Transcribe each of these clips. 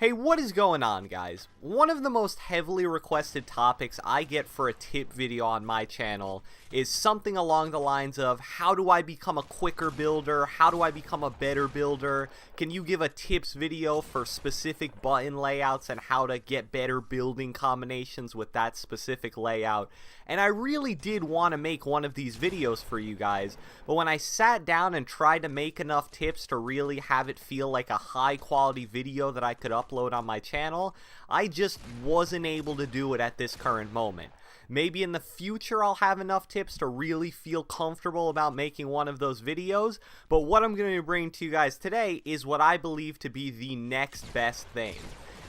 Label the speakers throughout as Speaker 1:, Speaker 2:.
Speaker 1: Hey, what is going on, guys? One of the most heavily requested topics I get for a tip video on my channel is something along the lines of, how do I become a quicker builder? How do I become a better builder? Can you give a tips video for specific button layouts and how to get better building combinations with that specific layout? And I really did want to make one of these videos for you guys, but when I sat down and tried to make enough tips to really have it feel like a high quality video that I could upload on my channel, I just wasn't able to do it at this current moment. Maybe in the future I'll have enough tips to really feel comfortable about making one of those videos, but what I'm going to bring to you guys today is what I believe to be the next best thing.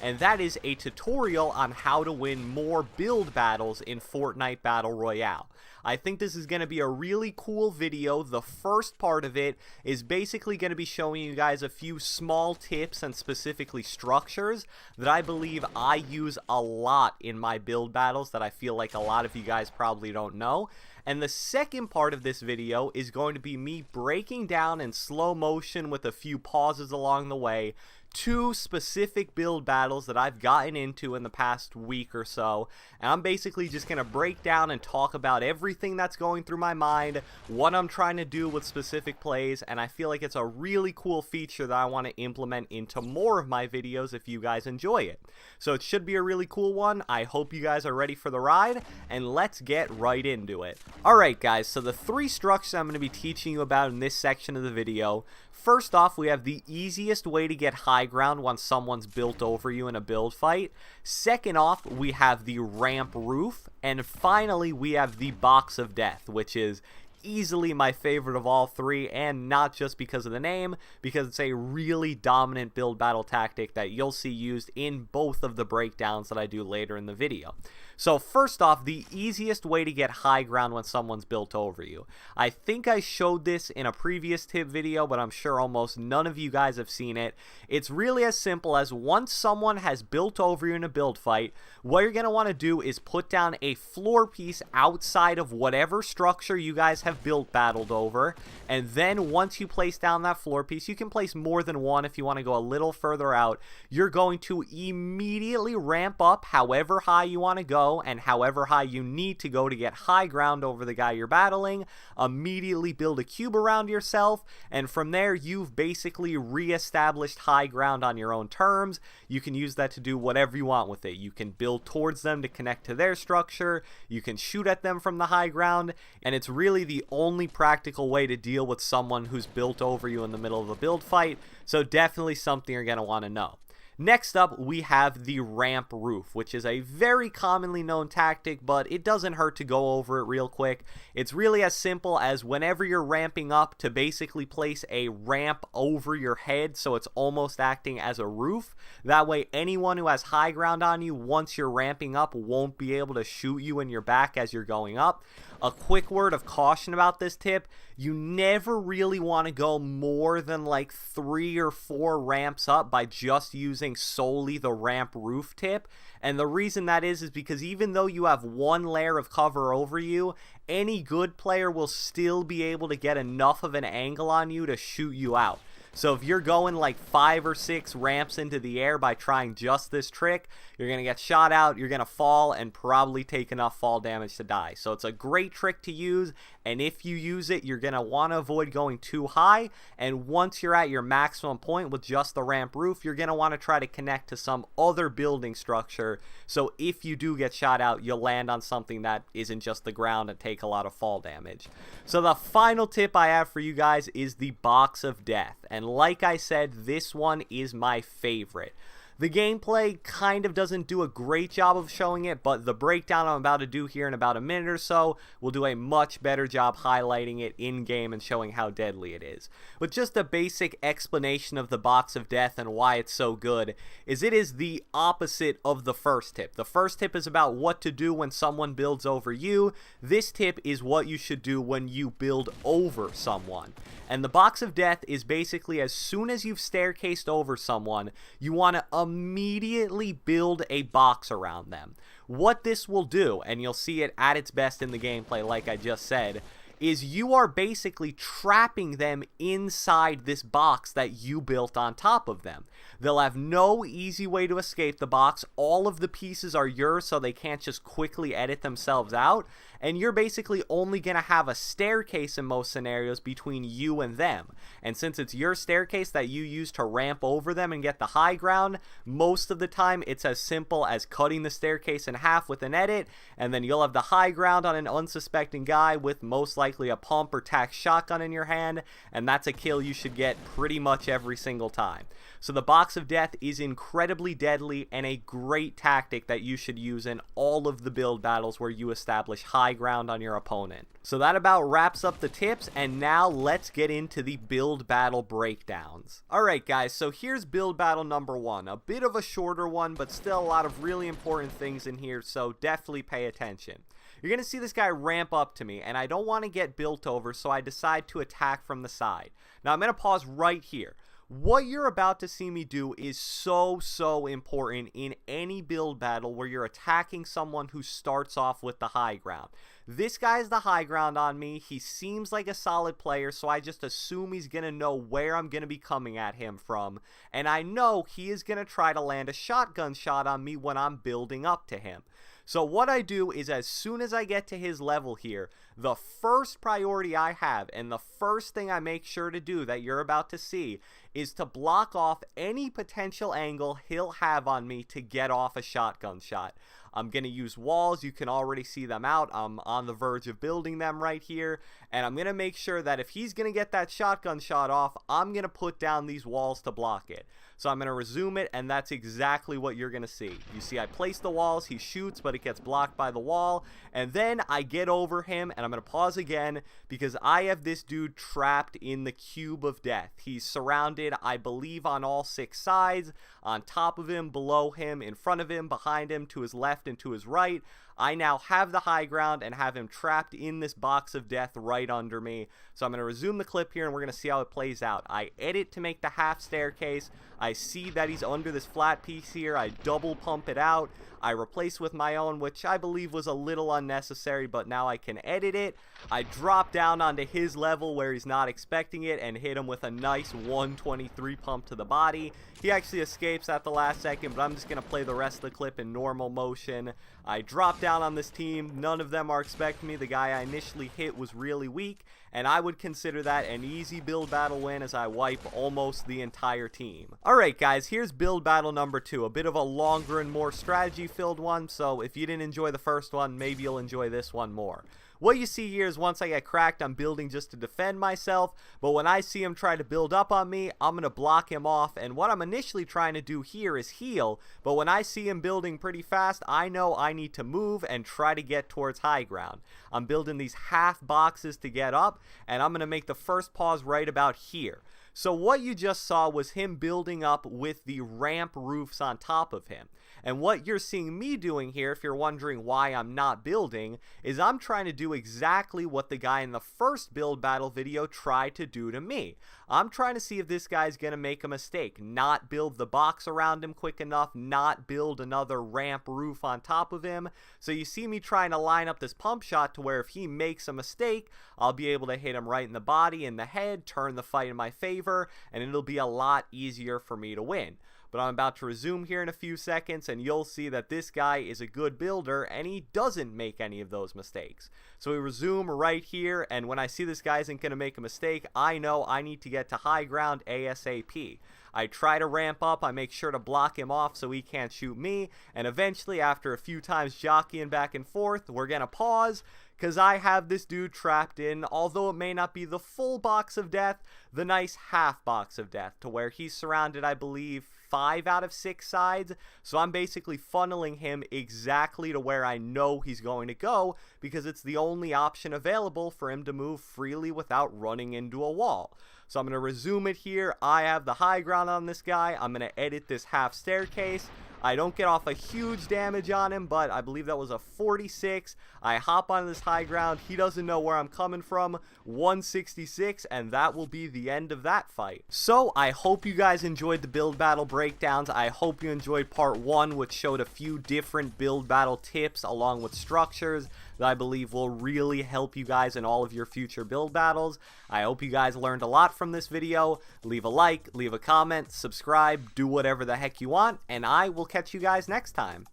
Speaker 1: And that is a tutorial on how to win more build battles in Fortnite Battle Royale. I think this is going to be a really cool video. The first part of it is basically going to be showing you guys a few small tips and specifically structures that I believe I use a lot in my build battles that I feel like a lot of you guys probably don't know. And the second part of this video is going to be me breaking down in slow motion with a few pauses along the way two specific build battles that I've gotten into in the past week or so, and I'm basically just going to break down and talk about everything that's going through my mind, what I'm trying to do with specific plays, and I feel like it's a really cool feature that I want to implement into more of my videos if you guys enjoy it. So it should be a really cool one. I hope you guys are ready for the ride, and let's get right into it. Alright guys, so the three structures I'm going to be teaching you about in this section of the video. First off, we have the easiest way to get high ground once someone's built over you in a build fight. Second off, we have the ramp roof. And finally, we have the box of death, which is easily my favorite of all three, and not just because of the name, because it's a really dominant build battle tactic that you'll see used in both of the breakdowns that I do later in the video. So first off, the easiest way to get high ground when someone's built over you. I think I showed this in a previous tip video, but I'm sure almost none of you guys have seen it. It's really as simple as once someone has built over you in a build fight, what you're going to want to do is put down a floor piece outside of whatever structure you guys have built battled over, and then once you place down that floor piece, you can place more than one if you want to go a little further out. You're going to immediately ramp up however high you want to go and however high you need to go to get high ground over the guy you're battling. Immediately build a cube around yourself, and from there you've basically re-established high ground on your own terms. You can use that to do whatever you want with it. You can build towards them to connect to their structure, you can shoot at them from the high ground, and it's really the only practical way to deal with someone who's built over you in the middle of a build fight, so definitely something you're going to want to know. Next up, we have the ramp roof, which is a very commonly known tactic, but it doesn't hurt to go over it real quick. It's really as simple as whenever you're ramping up to basically place a ramp over your head, so it's almost acting as a roof. That way, anyone who has high ground on you once you're ramping up won't be able to shoot you in your back as you're going up. A quick word of caution about this tip: you never really want to go more than like 3 or 4 ramps up by just using solely the ramp roof tip. And the reason that is because even though you have one layer of cover over you, any good player will still be able to get enough of an angle on you to shoot you out. So if you're going like 5 or 6 ramps into the air by trying just this trick, you're going to get shot out, you're going to fall, and probably take enough fall damage to die. So it's a great trick to use, and if you use it, you're going to want to avoid going too high, and once you're at your maximum point with just the ramp roof, you're going to want to try to connect to some other building structure, so if you do get shot out, you'll land on something that isn't just the ground and take a lot of fall damage. So the final tip I have for you guys is the box of death, and like I said, this one is my favorite. The gameplay kind of doesn't do a great job of showing it, but the breakdown I'm about to do here in about a minute or so will do a much better job highlighting it in-game and showing how deadly it is. But just a basic explanation of the box of death and why it's so good is it is the opposite of the first tip. The first tip is about what to do when someone builds over you. This tip is what you should do when you build over someone. And the box of death is basically as soon as you've staircased over someone, you want to immediately build a box around them. What this will do, and you'll see it at its best in the gameplay like I just said, is you are basically trapping them inside this box that you built on top of them. They'll have no easy way to escape the box. All of the pieces are yours, so they can't just quickly edit themselves out. And you're basically only going to have a staircase in most scenarios between you and them. And since it's your staircase that you use to ramp over them and get the high ground, most of the time it's as simple as cutting the staircase in half with an edit, and then you'll have the high ground on an unsuspecting guy with most likely a pump or tac shotgun in your hand, and that's a kill you should get pretty much every single time. So the box of death is incredibly deadly and a great tactic that you should use in all of the build battles where you establish high ground on your opponent. So that about wraps up the tips, and now let's get into the build battle breakdowns. Alright guys, so here's build battle number 1. A bit of a shorter one, but still a lot of really important things in here, so definitely pay attention. You're going to see this guy ramp up to me, and I don't want to get built over, so I decide to attack from the side. Now I'm going to pause right here. What you're about to see me do is so important in any build battle where you're attacking someone who starts off with the high ground. This guy's the high ground on me. He seems like a solid player, so I just assume he's going to know where I'm going to be coming at him from. And I know he is going to try to land a shotgun shot on me when I'm building up to him. So what I do is, as soon as I get to his level here, the first priority I have and the first thing I make sure to do that you're about to see is to block off any potential angle he'll have on me to get off a shotgun shot. I'm going to use walls. You can already see them out. I'm on the verge of building them right here. And I'm going to make sure that if he's going to get that shotgun shot off, I'm going to put down these walls to block it. So I'm going to resume it, and that's exactly what you're going to see. You see I place the walls, he shoots, but it gets blocked by the wall. And then I get over him, and I'm going to pause again because I have this dude trapped in the cube of death. He's surrounded, I believe, on all 6 sides, on top of him, below him, in front of him, behind him, to his left and to his right. I now have the high ground and have him trapped in this box of death right under me. So I'm going to resume the clip here and we're going to see how it plays out. I edit to make the half staircase. I see that he's under this flat piece here. I double pump it out. I replace with my own, which I believe was a little unnecessary, but now I can edit it. I drop down onto his level where he's not expecting it and hit him with a nice 123 pump to the body. He actually escapes at the last second, but I'm just going to play the rest of the clip in normal motion. I drop down on this team. None of them are expecting me. The guy I initially hit was really weak, and I would consider that an easy build battle win as I wipe almost the entire team. Alright guys, here's build battle number 2. A bit of a longer and more strategy filled one, so if you didn't enjoy the first one, maybe you'll enjoy this one more. What you see here is once I get cracked, I'm building just to defend myself, but when I see him try to build up on me, I'm going to block him off, and what I'm initially trying to do here is heal, but when I see him building pretty fast, I know I need to move and try to get towards high ground. I'm building these half boxes to get up, and I'm going to make the first pause right about here. So what you just saw was him building up with the ramp roofs on top of him. And what you're seeing me doing here, if you're wondering why I'm not building, is I'm trying to do exactly what the guy in the first build battle video tried to do to me. I'm trying to see if this guy's going to make a mistake, not build the box around him quick enough, not build another ramp roof on top of him. So you see me trying to line up this pump shot to where if he makes a mistake, I'll be able to hit him right in the body, in the head, turn the fight in my favor, and it'll be a lot easier for me to win. But I'm about to resume here in a few seconds, and you'll see that this guy is a good builder, and he doesn't make any of those mistakes. So we resume right here, and when I see this guy isn't going to make a mistake, I know I need to get to high ground ASAP. I try to ramp up, I make sure to block him off so he can't shoot me, and eventually, after a few times jockeying back and forth, we're going to pause, because I have this dude trapped in, although it may not be the full box of death, the nice half box of death, to where he's surrounded, I believe, 5 out of 6 sides, so I'm basically funneling him exactly to where I know he's going to go, because it's the only option available for him to move freely without running into a wall. So I'm going to resume it here. I have the high ground on this guy. I'm going to edit this half staircase. I don't get off a huge damage on him, but I believe that was a 46. I hop on this high ground. He doesn't know where I'm coming from. 166, and that will be the end of that fight. So I hope you guys enjoyed the build battle breakdowns. I hope you enjoyed part 1, which showed a few different build battle tips along with structures that I believe will really help you guys in all of your future build battles. I hope you guys learned a lot from this video. Leave a like, leave a comment, subscribe, do whatever the heck you want, and I will catch you guys next time.